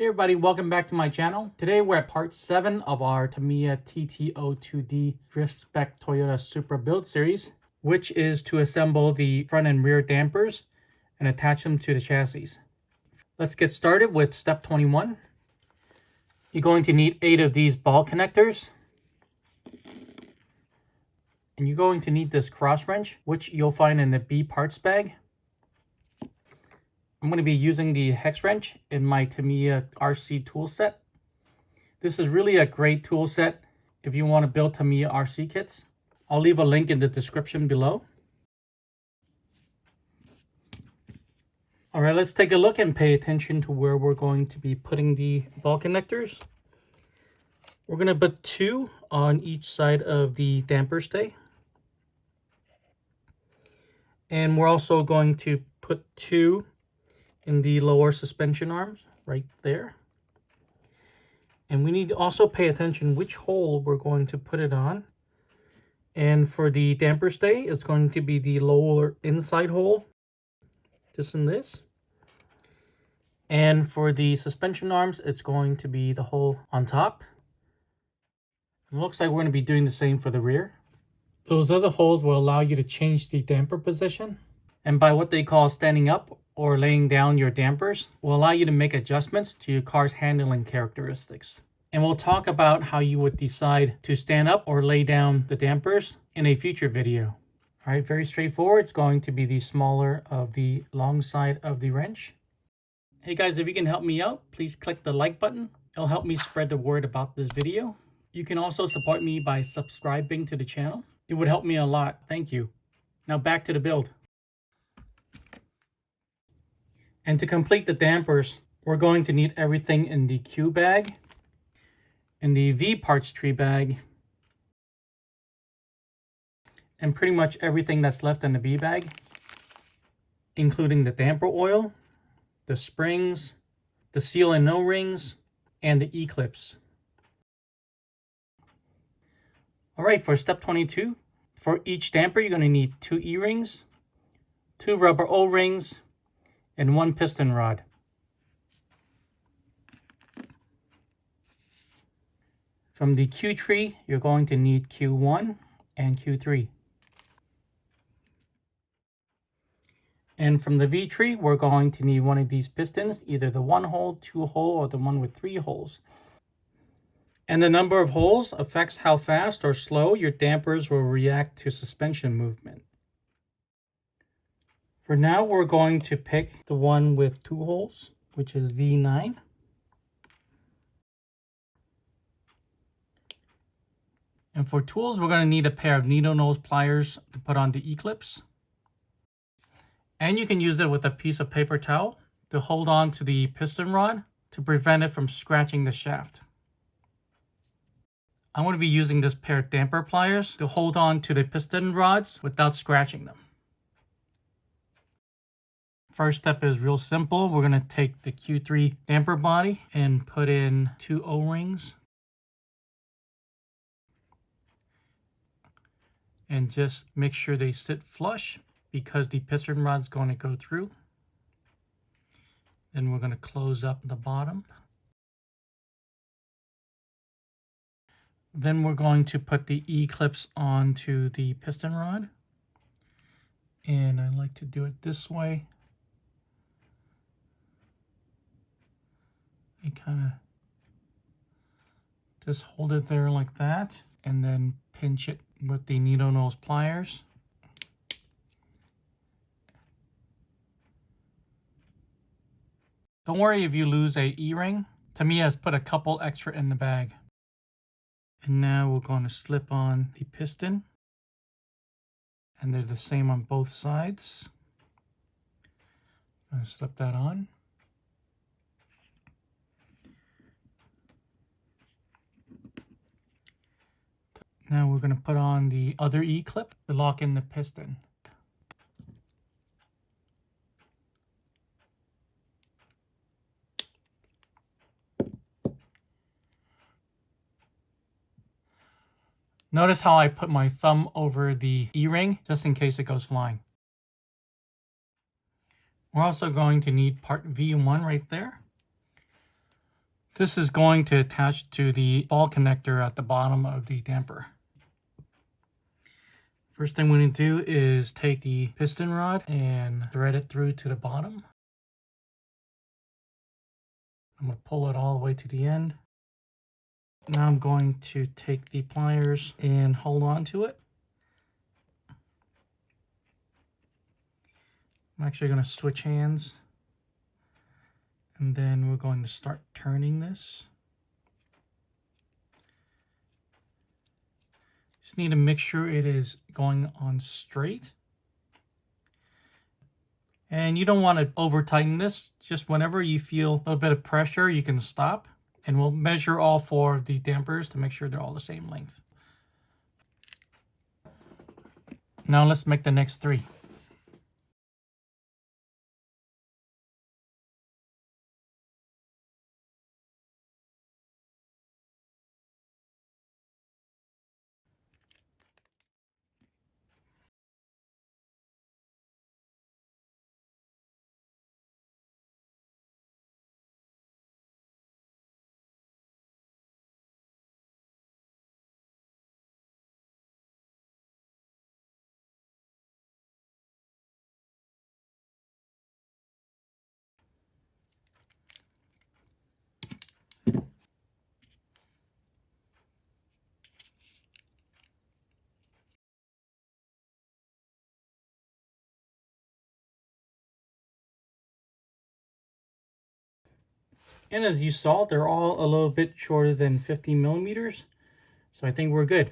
Hey everybody, welcome back to my channel. Today we're at part 7 of our Tamiya TT-02D Drift Spec Toyota Supra build series, which is to assemble the front and rear dampers and attach them to the chassis. Let's get started with step 21. You're going to need 8 of these ball connectors. And you're going to need this cross wrench, which you'll find in the B parts bag. I'm going to be using the hex wrench in my Tamiya RC tool set. This is really a great tool set if you want to build Tamiya RC kits. I'll leave a link in the description below. Alright, let's take a look and pay attention to where we're going to be putting the ball connectors. We're going to put 2 on each side of the damper stay. And we're also going to put 2 in the lower suspension arms right there. And we need to also pay attention which hole we're going to put it on. And for the damper stay, it's going to be the lower inside hole, just in this. And for the suspension arms, it's going to be the hole on top. It looks like we're going to be doing the same for the rear. Those other holes will allow you to change the damper position. And by what they call standing up or laying down your dampers will allow you to make adjustments to your car's handling characteristics. And we'll talk about how you would decide to stand up or lay down the dampers in a future video. All right, very straightforward. It's going to be the smaller of the long side of the wrench. Hey guys, if you can help me out, please click the like button. It'll help me spread the word about this video. You can also support me by subscribing to the channel. It would help me a lot. Thank you. Now back to the build. And to complete the dampers, we're going to need everything in the Q bag, in the V parts tree bag, and pretty much everything that's left in the B bag, including the damper oil, the springs, the seal and O-rings, and the E-clips. All right, for step 22, for each damper, you're going to need 2 E-rings, 2 rubber O-rings, and 1 piston rod. From the Q tree, you're going to need Q1 and Q3. And from the V tree, we're going to need one of these pistons, either the 1-hole, 2-hole, or the one with 3 holes. And the number of holes affects how fast or slow your dampers will react to suspension movement. For now, we're going to pick the one with 2 holes, which is V9. And for tools, we're going to need a pair of needle nose pliers to put on the E-clips. And you can use it with a piece of paper towel to hold on to the piston rod to prevent it from scratching the shaft. I'm going to be using this pair of damper pliers to hold on to the piston rods without scratching them. First step is real simple. We're going to take the Q3 damper body and put in 2 O-rings. And just make sure they sit flush because the piston rod's going to go through. Then we're going to close up the bottom. Then we're going to put the E-clips onto the piston rod. And I like to do it this way. You kind of just hold it there like that and then pinch it with the needle nose pliers. Don't worry if you lose a E-ring. Tamiya has put a couple extra in the bag. And now we're going to slip on the piston. And they're the same on both sides. I'm going to slip that on. Now we're going to put on the other E-clip to lock in the piston. Notice how I put my thumb over the E-ring just in case it goes flying. We're also going to need part V1 right there. This is going to attach to the ball connector at the bottom of the damper. First thing we're going to do is take the piston rod and thread it through to the bottom. I'm going to pull it all the way to the end. Now I'm going to take the pliers and hold on to it. I'm actually going to switch hands. And then we're going to start turning this. Just need to make sure it is going on straight. And you don't want to over tighten this. Just whenever you feel a little bit of pressure, you can stop. And we'll measure all 4 of the dampers to make sure they're all the same length. Now let's make the next 3. And as you saw, they're all a little bit shorter than 50 millimeters. So I think we're good.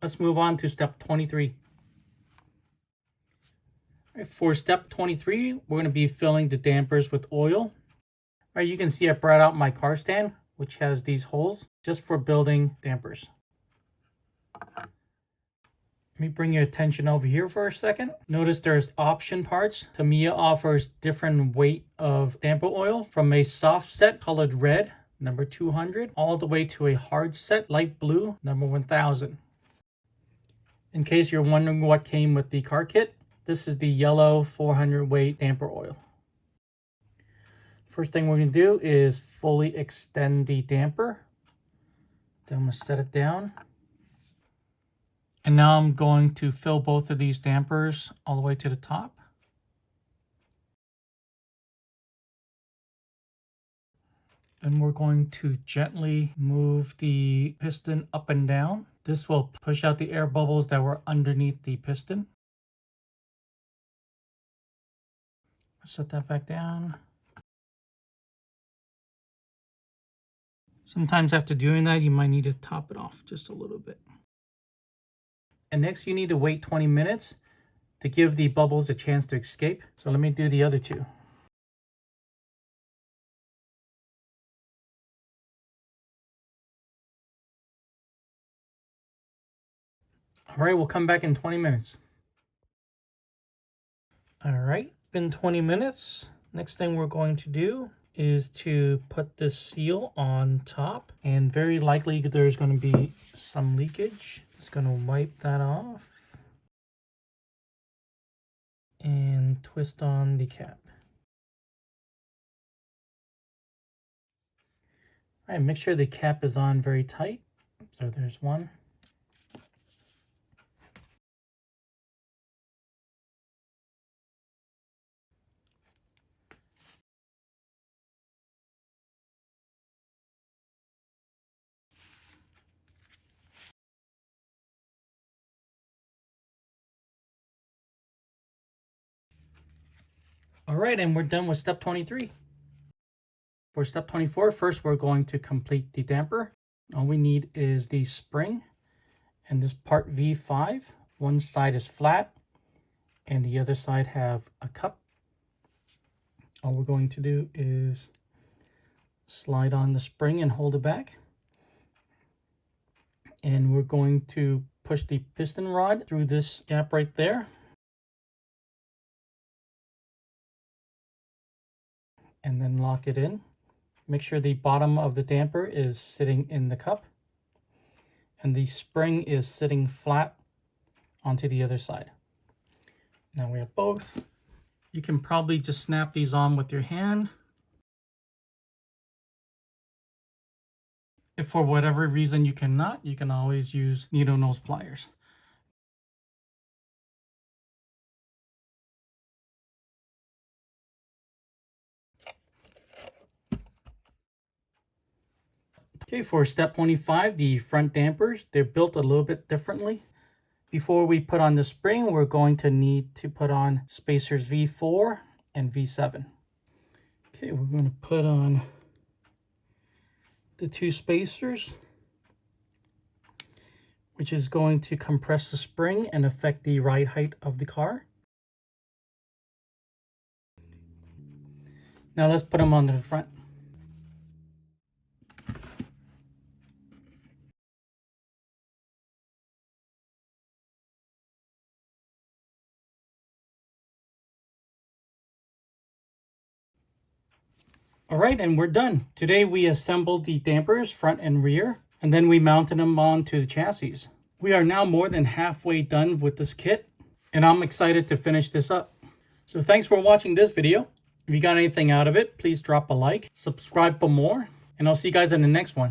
Let's move on to step 23. Right, for step 23, we're going to be filling the dampers with oil. Right, you can see I brought out my car stand, which has these holes, just for building dampers. Let me bring your attention over here for a second. Notice there's option parts. Tamiya offers different weight of damper oil, from a soft set colored red, number 200, all the way to a hard set light blue, number 1000. In case you're wondering what came with the car kit, this is the yellow 400 weight damper oil. First thing we're going to do is fully extend the damper. Then I'm going to set it down. And now I'm going to fill both of these dampers all the way to the top. Then we're going to gently move the piston up and down. This will push out the air bubbles that were underneath the piston. Set that back down. Sometimes after doing that, you might need to top it off just a little bit. And next you need to wait 20 minutes to give the bubbles a chance to escape. So let me do the other 2. All right, we'll come back in 20 minutes. All right, been 20 minutes. Next thing we're going to do is to put this seal on top, and very likely there's going to be some leakage. Just going to wipe that off and twist on the cap. All right, make sure the cap is on very tight. So there's one. All right, and we're done with step 23. For step 24, first we're going to complete the damper. All we need is the spring and this part V5. One side is flat and the other side have a cup. All we're going to do is slide on the spring and hold it back. And we're going to push the piston rod through this gap right there. And then lock it in. Make sure the bottom of the damper is sitting in the cup. And the spring is sitting flat onto the other side. Now we have both. You can probably just snap these on with your hand. If for whatever reason you cannot, you can always use needle nose pliers. Okay, for step 25, the front dampers, they're built a little bit differently. Before we put on the spring, we're going to need to put on spacers V4 and V7. Okay, we're going to put on the 2 spacers, which is going to compress the spring and affect the ride height of the car. Now let's put them on the front. All right, and we're done. Today we assembled the dampers front and rear, and then we mounted them onto the chassis. We are now more than halfway done with this kit, and I'm excited to finish this up. So thanks for watching this video. If you got anything out of it, please drop a like, subscribe for more, and I'll see you guys in the next one.